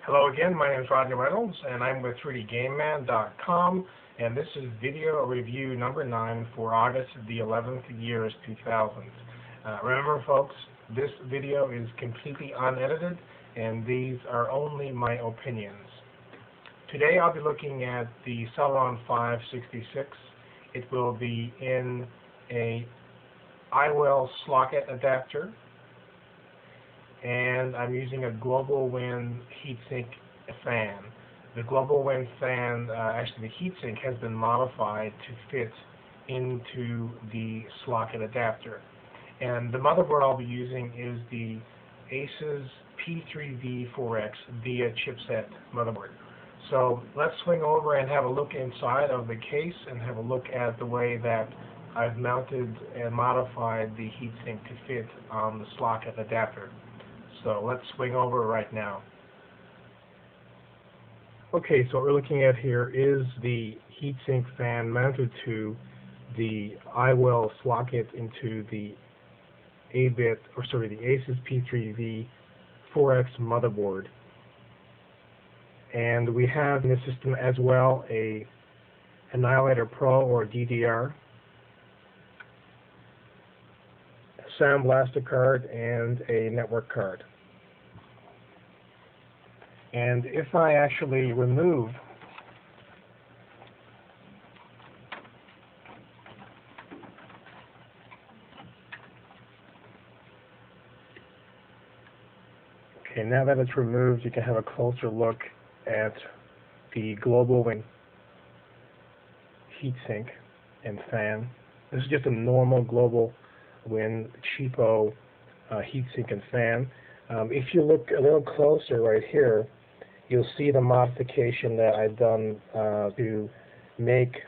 Hello again, my name is Rodney Reynolds, and I'm with 3dgameman.com, and this is video review number 9 for August the 11th, year is 2000. Remember, folks, this video is completely unedited, and these are only my opinions. Today I'll be looking at the Celeron 566. It will be in a IWell socket adapter, and I'm using a Global Wind heatsink fan. The Global Wind fan, actually the heatsink has been modified to fit into the socket adapter. And the motherboard I'll be using is the Asus P3V4X VIA chipset motherboard. So let's swing over and have a look inside of the case and have a look at the way that I've mounted and modified the heatsink to fit on the socket adapter. So let's swing over right now. Okay, so what we're looking at here is the heatsink fan mounted to the IWell socket into the the Asus P3V4X motherboard. And we have in the system as well a Annihilator Pro or DDR, a Sound Blaster card, and a network card. And if I actually remove okay, now that it's removed, you can have a closer look at the Global Wind heatsink and fan. This is just a normal Global Wind cheapo heatsink and fan. If you look a little closer right here, you'll see the modification that I've done to make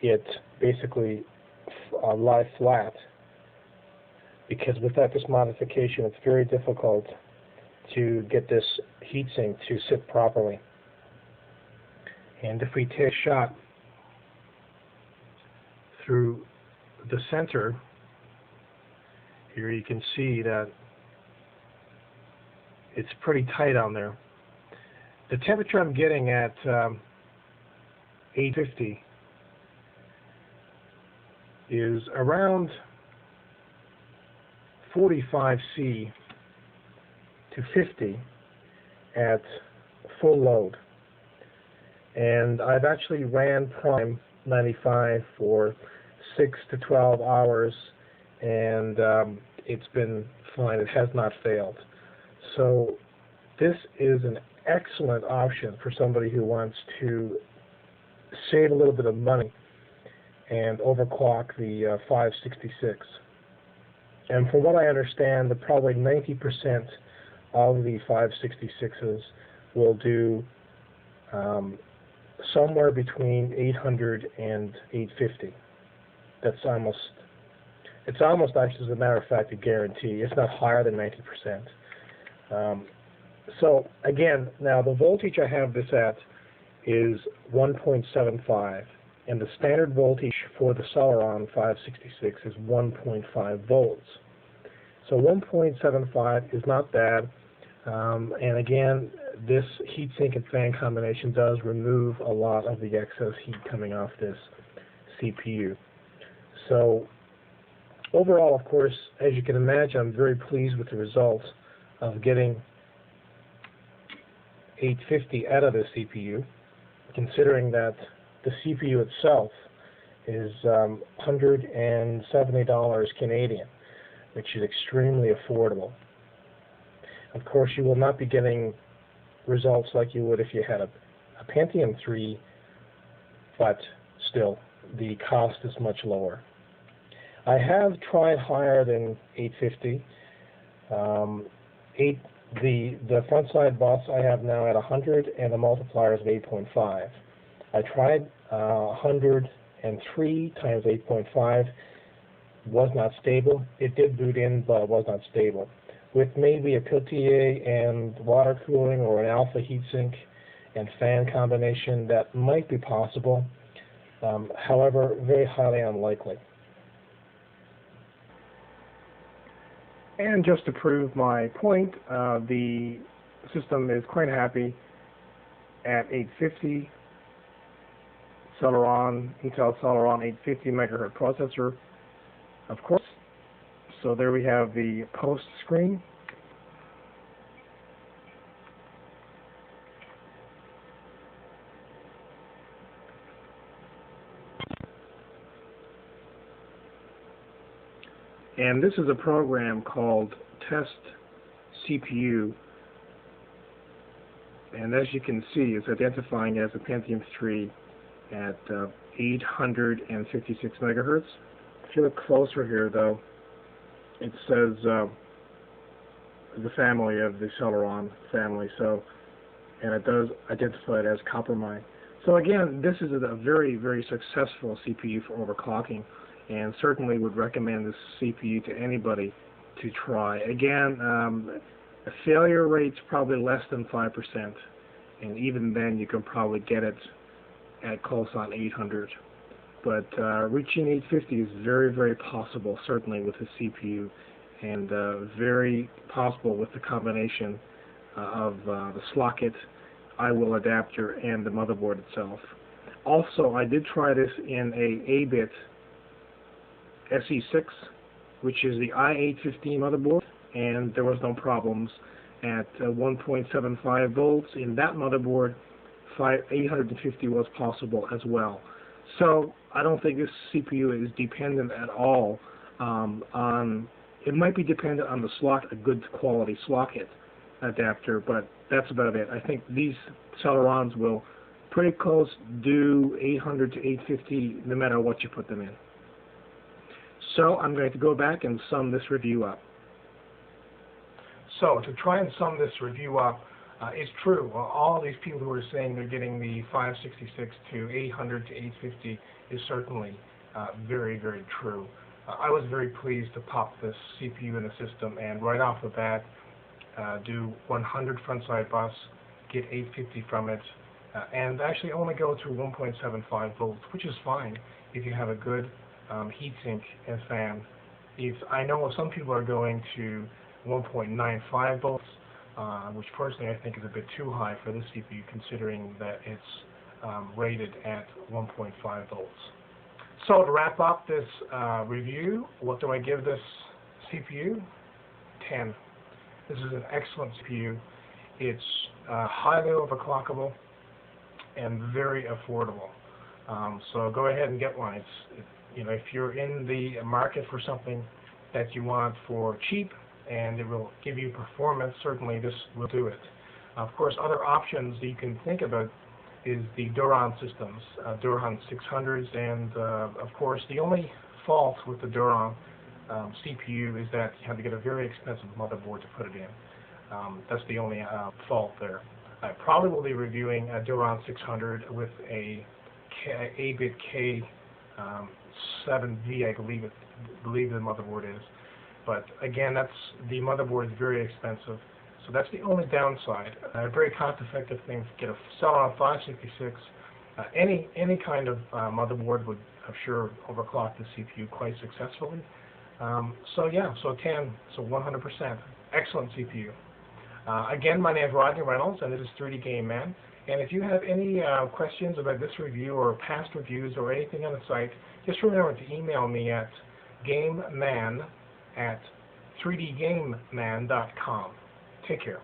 it basically lie flat, because without this modification it's very difficult to get this heatsink to sit properly. And if we take a shot through the center here, you can see that it's pretty tight on there. The temperature I'm getting at 850 is around 45 C to 50 at full load. And I've actually ran Prime 95 for 6 to 12 hours, and it's been fine. It has not failed. So this is an excellent option for somebody who wants to save a little bit of money and overclock the 566. And from what I understand, probably 90% of the 566s will do somewhere between 800 and 850. It's almost actually, as a matter of fact, a guarantee. It's not higher than 90%. So again, now the voltage I have this at is 1.75, and the standard voltage for the Celeron 566 is 1.5 volts. So 1.75 is not bad, and again, this heatsink and fan combination does remove a lot of the excess heat coming off this CPU. So overall, of course, as you can imagine, I'm very pleased with the results of getting 850 out of the CPU, considering that the CPU itself is $170 Canadian, which is extremely affordable. Of course, you will not be getting results like you would if you had a Pentium 3, but still, the cost is much lower. I have tried higher than 850. The front side bus I have now at 100, and the multiplier is 8.5. I tried 103 times 8.5. Was not stable. It did boot in, but it was not stable. With maybe a Peltier and water cooling or an alpha heatsink and fan combination, that might be possible. However, very highly unlikely. And just to prove my point, the system is quite happy at 850 Celeron, Intel Celeron 850 megahertz processor, of course. So there we have the post screen. And this is a program called Test CPU, and as you can see, it's identifying as a Pentium 3 at 856 megahertz. If you look closer here, though, it says the family of the Celeron family, so, and it does identify it as Coppermine. So again, this is a very, very successful CPU for overclocking, and certainly would recommend this CPU to anybody to try. Again, the failure rate's probably less than 5%, and even then you can probably get it at close on 800. But reaching 850 is very, very possible, certainly with the CPU, and very possible with the combination of the socket, I-will adapter, and the motherboard itself. Also, I did try this in a 8-bit SE6, which is the i815 motherboard, and there was no problems at 1.75 volts. In that motherboard, 850 was possible as well. So I don't think this CPU is dependent at all on, it might be dependent on the slot, a good quality socket adapter, but that's about it. I think these Celerons will pretty close do 800 to 850 no matter what you put them in. So I'm going to go back and sum this review up. So to try and sum this review up, it's true. All these people who are saying they're getting the 566 to 800 to 850 is certainly very, very true. I was very pleased to pop this CPU in the system and right off the bat do 100 frontside bus, get 850 from it, and actually only go to 1.75 volts, which is fine if you have a good heatsink and fan. I know some people are going to 1.95 volts, which personally I think is a bit too high for this CPU, considering that it's rated at 1.5 volts. So to wrap up this review, what do I give this CPU? 10. This is an excellent CPU. It's highly overclockable and very affordable. So go ahead and get one. You know, if you're in the market for something that you want for cheap and it will give you performance, certainly this will do it. Of course, other options that you can think about is the Duron systems, Duron 600s, and of course the only fault with the Duron CPU is that you have to get a very expensive motherboard to put it in. That's the only fault there. I probably will be reviewing a Duron 600 with a 8-bit K7V, I believe the motherboard is. But again, the motherboard is very expensive, so that's the only downside. A very cost-effective thing to get a Celeron 566. Any kind of motherboard would, I'm sure, overclock the CPU quite successfully. So yeah, so 10, so 100%. Excellent CPU. Again, my name is Rodney Reynolds, and this is 3D Game Man. And if you have any questions about this review or past reviews or anything on the site, just remember to email me at gameman@3dgameman.com. Take care.